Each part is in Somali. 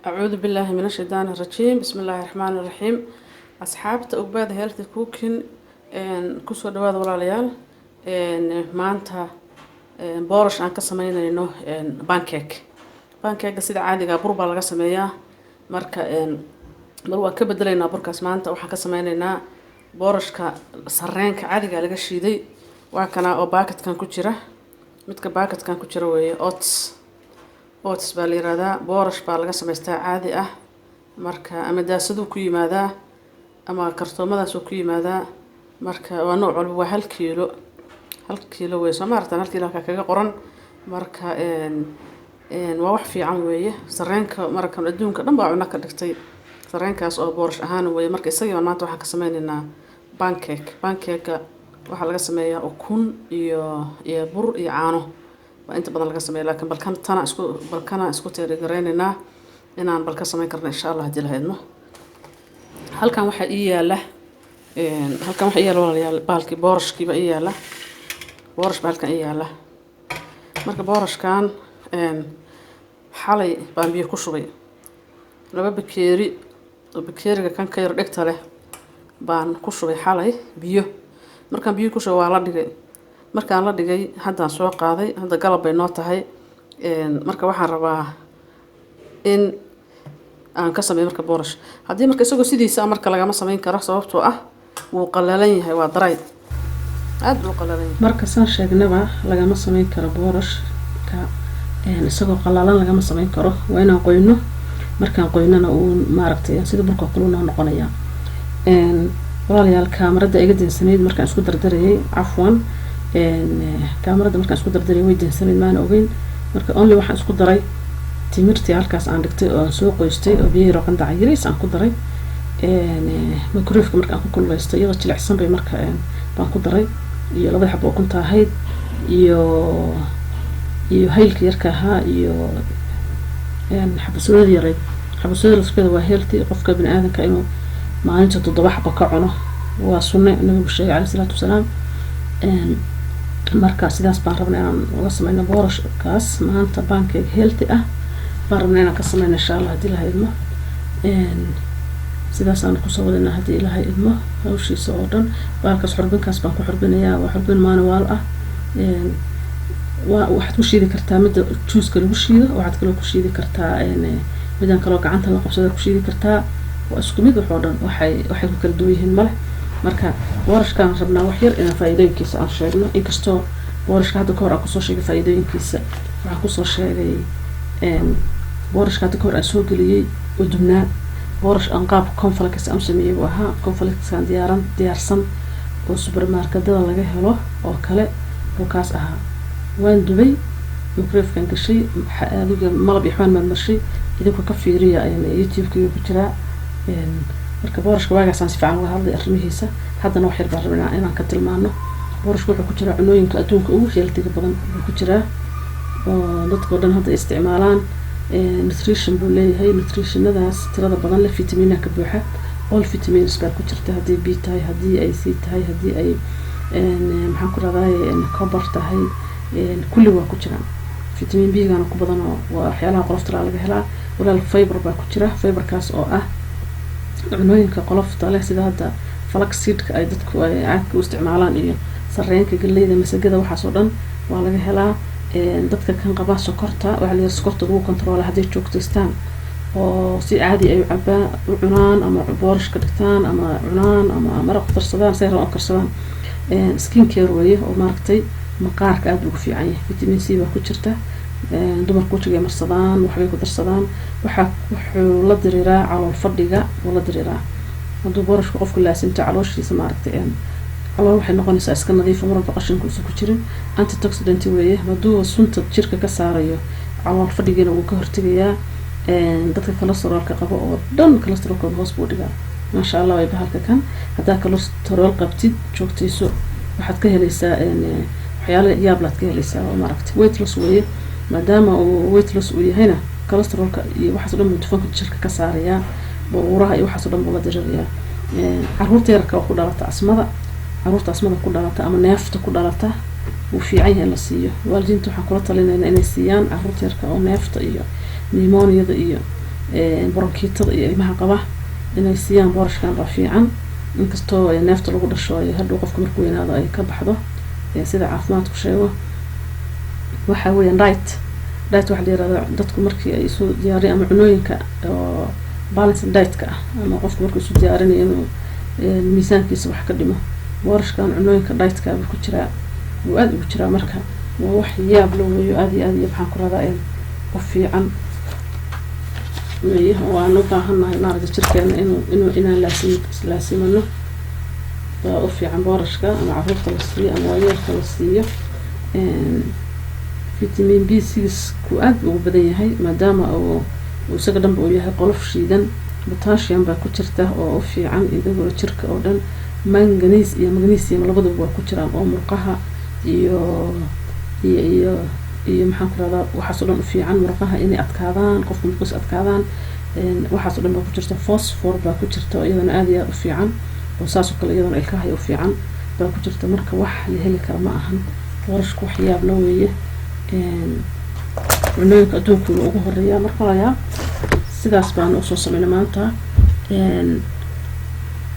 أعوذ بالله من الشيطان الرجيم بسم الله الرحمن الرحيم أصحابتا أقباد هيلث كوكين كسو دواad walaalayaal maanta boorash aan ka sameynayno pancake sida caadiga bur baa laga sameeyaa marka mar waan ka bedelaynaa burkaas maanta waxaan ka sameynaynaa boorashka sarreenka caadiga laga shiiday waa kana oo baakadkan ku jira midka baakadkan ku jira weeye oats baa la yiraahdaa boorash baa laga sameystaa caadi ah marka ama daasadu ku yimaadaa ama kartoomadaas ku yimaadaa marka waa nooc walba waa 1 kiilo way Soomaalitan 1 kiilo kaga qoran marka waa wax fiican weeye sarreenka markan adduunka dhan baa cunno ka dhigtay sarreenkaas oo boorash ahaan weeye marka isaga maanta waxaan ka sameynaynaa pancake waxa laga sameeyaa ukun iyo bur iyo caano inta badan laga sameeyo laakiin balkana isku teerigareynaa inaan balka sameyn karno insha Allah hadii la heedno halkan waxa ii yaala walaalayaal baalki boorashkiiba ii yaala boorash baalkan ii yaala marka boorashkan xalay baan biyo ku shubay laba bakeeri oo bakeeriga kan ka yar dhigta leh baan ku shubay xalay biyo markaan biyo ku shubay waa la dhigay markaan la dhigay haddaan soo qaaday hadda galab bay noo tahay marka waxaan rabaa in aan ka sameeyo marka boorash haddii marka isagoo sidiisa marka lagama sameyn karo sababtoo ah wuu qalalan yahay waa dry aad buu qalalan yahay marka saan sheegnaba lagama sameyn karo boorashka isagoo qalalan lagama sameyn karo waa inaan qoyno markaan qoynana uu maaragtay sida burka kuluna noqonaya walaalayaal kaamarada iga dinsaneed markaan isku dardarayay afwan kaamarada markaan isku dardaray way dinsaneed maan ogeyn marka only waxaan isku daray timirtii halkaas aan dhigtay oo aan soo qoystay oo biyo roqan daciiris aan ku daray microwave markaan ku kululeystay iyadoo jilicsan bay marka baan ku daray iyo laba xabo ukunta ahayd iyo haylka yarka ahaa iyo xabasooda yaray xabasooda laskeeda waa healthy qofka bini'aadanka inuu maalinta 7 xabo ka cuno waa sunno nabiga sheegay calaamad salaatu wasalaam marka sidaas baan rabnaa inaan uga sameyno boorashkaas maanta pancake healthy ah baan rabnaa inaan ka sameyno insha Allah hadii la idmo sidaas aan ku soo wadana hadii Ilaahay idmo hawshiisa oo dhan baalkaas xurbinkaas baan ku xurbinayaa waa xurbin manual ah waxaad ku shiidi kartaa mid juice lagu shiido waxaad kale ku shiidi kartaa midaan kale gacanta la qabsado ku shiidi kartaa waa isku mid wax oo dhan waxay ku kala duwan yihiin male marka boorashkan rabnaa wax yar inaan faa'iidooyinkiisa aan sheegno inkastoo boorashka hadda ka hor aan kusoo sheegay faa'iidooyinkiisa waxaan kusoo sheegay boorashka hadda ka hor aan soo geliyay udubnaa boorash aan qaab conflicts aan sameeyay waxa conflicts aan diyaarsan oo supermarketada laga helo oo kale oo kaas ahaa waan dubay microwave-kan gashay adiga malab iyo xawaan marshay idinku ka fiiriya YouTube-ka ku jira marka boorashka waagaas aan si fiican uga hadlay arrimihiisa haddana wax yar baan rabnaa inaan ka tilmaano boorashku wuxuu ku jira cunooyinka adduunka ugu healthiga badan wuxuu ku jira oo dadka oo dhan hadda isticmaalaan nutrition buu leeyahay nutritionadaas tirada badan leh fitamiinka ka buuxa all vitamins baa ku jirta hadii B tahay hadii ay C tahay hadii ay maxaan ku raadayay copper tahay kulli waa ku jiraan vitamin B gana ku badan oo waxyaalaha qolofta laga helaa walaal fiber baa ku jira fiberkaas oo ah cunooyinka qolofta leh sida hadda flaxseed-ka ay dadku ay aad u isticmaalaan iyo sarreenka galleyda masagada waxaas oo dhan waa laga helaa dadka kan qaba sokorta waxa la yiraahdaa sokorta lagu control hadii joogteystaan oo si caadi ay u cunaan ama boorash ka dhigtaan ama cunaan ama maraq darsadaan say roo karsadaan skin care way oo maaragtay maqaarka aad ugu fiican yahay vitamin C baa ku jirta dumarku wajiga marsadaan waxay ku darsadaan wuxuu la diriiraa calool fadhiga oo la diriiraa haduu boorashku qofku laasimta calooshiisa maaragtay calool waxay noqonaysaa iska nadiif mar walba qashinku ku jirin antioxidant weeye haduu sunta jirka ka saarayo calool fadhigana uu ka hortagayaa dadka cholesterolka qaba oo dhan cholesterolka hoos buu dhigaa ma sha Allah way bahalka kan hadaa cholesterol qabtid joogtayso waxaad ka helaysaa waxyaalo yaab laad ka helaysaa oo maaragtay weight loss weeye maadaama uu weight loss uu yahayna cholesterolka iyo waxa soo dhan dufanka jirka ka saaraya buuraha iyo waxa soo dhan la dirirayaa caruurta yarka ku dhalata asmada ku dhalata ama neefta ku dhalata uu fiican yahay la siiyo waalidiintu waxa kula talinaynaa inay siiyaan caruurta yarka oo neefta iyo pneumonia iyo bronkiitada iyo ilmaha qaba inay siiyaan boorashkan baa fiican inkastoo neefta lagu dhasho ay hadhow qofka markuu weynaado ay ka baxdo sida caafimaadku sheego waxa weeyaan diet waxa la yiraahdaa dadku markii ay isu diyaariyaan ama cunooyinka oo balanced diet-ka ama qofku markuu isu diyaarinayo inuu miisaankiisa wax ka dhimo boorashkan cunooyinka diet-ka ku jira oo aad ugu jira marka waa wax yaab loo weeyo aad iyo waxaan ku radaa qof fiican waan u baahanahay maaragtay jirkeena inaan laasimano waa u fiican boorashka ama carruurta la siiyo ama waayeelka la siiyo vitamin B6 ku aad ugu badan yahay maadaama uu isaga dhanba uu yahay qolof shiidan potassium baa ku jirta oo u fiican idagoo jirka oo dhan manganese iyo magnesium labaduba waa ku jiraan oo murqaha iyo maxaan ku radaa waxaas oo dhan u fiican murqaha inay adkaadaan qofka markuus adkaadaan waxaas oo dhan baa ku jirta phosphor baa ku jirta iyadana aad iyo aad u fiican oo saas oo kale iyadana ilkaha u fiican baa ku jirta marka wax la heli kara ma ahan boorashku wax yaab la weeye cunooyinka adduunka ugu horeeya marka layaa sidaas baan u soo sameynay maanta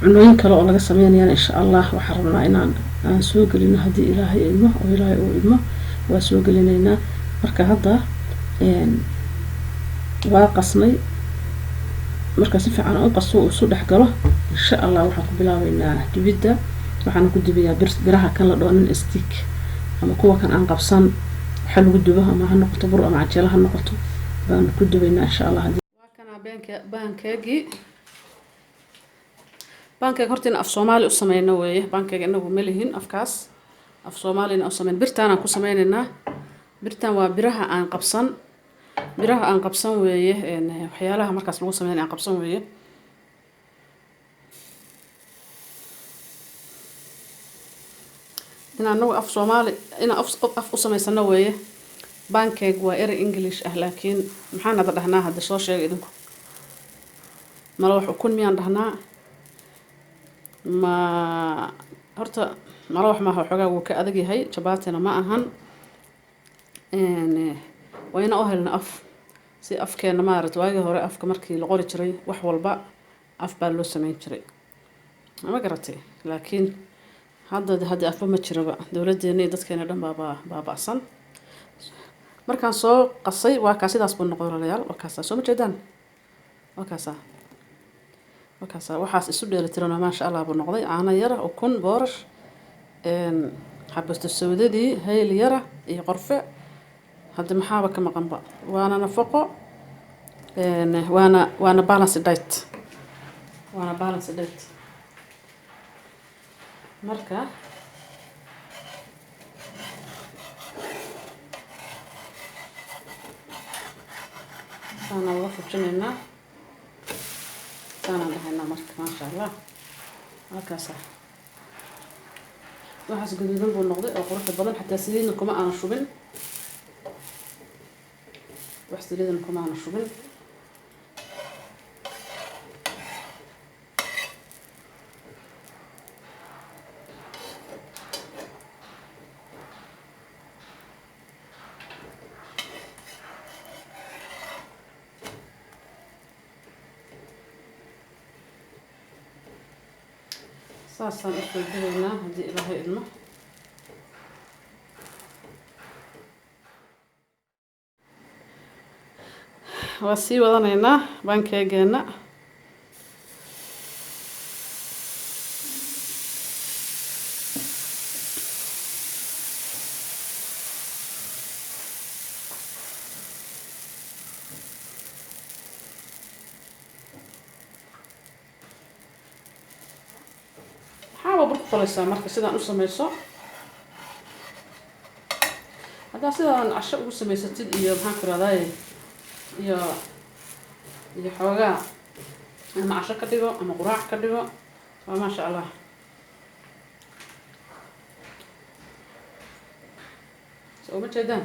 cunooyin kale oo laga sameynayaan insha Allah waxaan rabnaa inaan soo gelino haddii ilaahay ilmo oo ilaahay uu ilmo waa soo gelinaynaa marka hadda waa qasnay marka si fiican oo qaso uu soo dhex galo insha Allah waxaan ku bilaabaynaa dibida waxaan ku dibiyaa biraha kan la dhoonin stick ama kuwa kan aan qabsan waxa lagu dubo ama ha noqoto bur ama cajeelo ha noqoto baan ku dubaynaa insha Allah waa kana baankeyga hortina af Soomaali u sameeyno weeye baankeyga inagu ma lihin afkaas af Soomaalina u sameyn birtaan ku sameynaynaa birtaan waa biraha aan qabsan weeye waxyaalaha markaas lagu sameeyay aan qabsan weeye inaanu af Soomaali af u sameysano weeye baankeyga waa erey English laakiin maxaan hadda dhahnaa hadda soo sheegay idinku mala wax ukun miyaan dhahnaa ma horta mala wax ma xogaa wuu ka adag yahay jabaatina ma ahan wayna oo helna af si afkeena maarad waagii hore afka markii la qori jiray wax walba af baa loo sameyn jiray ma garatay laakiin hadda afba ma jiraba dawladeena dadkeena dhan baaba'san markaan soo qasay waa ka sidaas buu noqon layaal waa kaasa soo ma jeedaan waa kaasa waxaas isu dheelitirana ma sha Allah buu noqday caano yar oo kun boorash xabasta sawdadii hayl yara iyo qorfe hadda maxaaba ka maqanba waana nafaqo waana balanced diet marka أنا وقفت جنينا أنا لهنا مرك ما شاء الله هكذا waxaas guduudan buu noqday oo qurux badan xataa saliidna kuma aan shubin wax saliidna kuma aan shubin saasaan u soo dubaynaa haddii ilaahay idmo waa sii wadanaynaa baankeegeena فلسا marka sidaan u sameeyso hada sidaan casho ugu sameysatid iyo maxaan ku raadaay iyo xoogaa ama casho ka dhigo ama quraac ka dhigo waa ma sha Allah soo ma jeedaan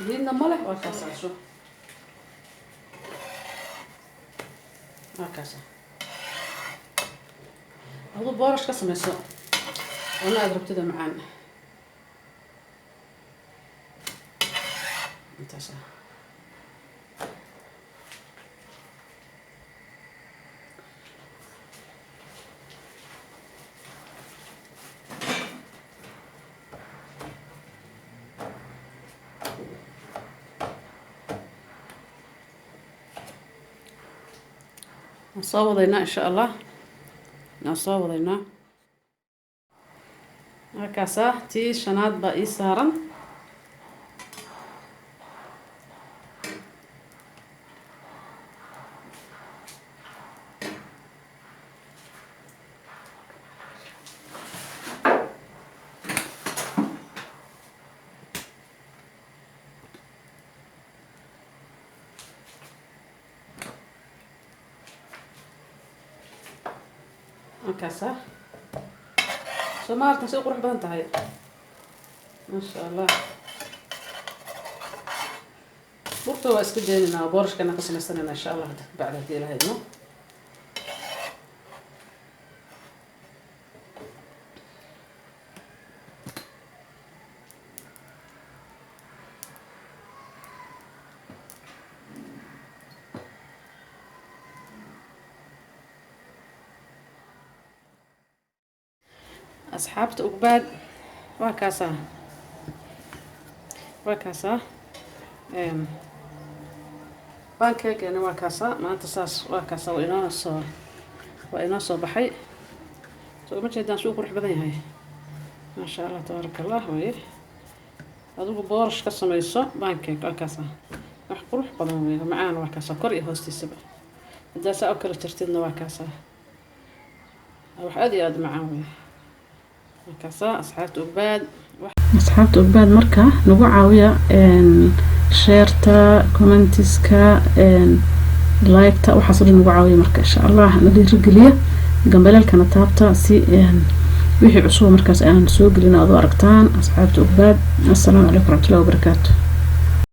diinna male waa kaasaaso هكذا هذا بورش كسمة سو وأنا أضرب تدا معانا تاسع نصوّدينا إن شاء الله نصوّدينا هكذا تي شناد بقى سارن هكذا سمارت نسوق روح بدنت هاي ما شاء الله بورتو اسكدينا بورش كنا قسم السنة إن شاء الله بعد هدي لهاي نو أصحابت أقبال وكاسة بانكيك يعني وكاسة ما انتصاص وكاسة وإنه صباحي سو ما جدا سوق روح بدني هاي ما شاء الله تبارك الله ويه هذا بورش كسم يسوع بانكيك وكاسة روح بدني معانا وكاسة كوري هوستي سبع إذا سأكل ترتيبنا وكاسة أروح أدي معاه وكاسة أصحابت أقباد مركا نقو عاوية شيرتا كومنتسكا لايكتا وحصل نقو عاوية مركا إن شاء الله ندير رجلية جنبالي كانت تابتا سي ويحي عصوه مركز سوق لنا أضو أرقتان أصحابت أقباد السلام عليكم ورحمة الله وبركاته.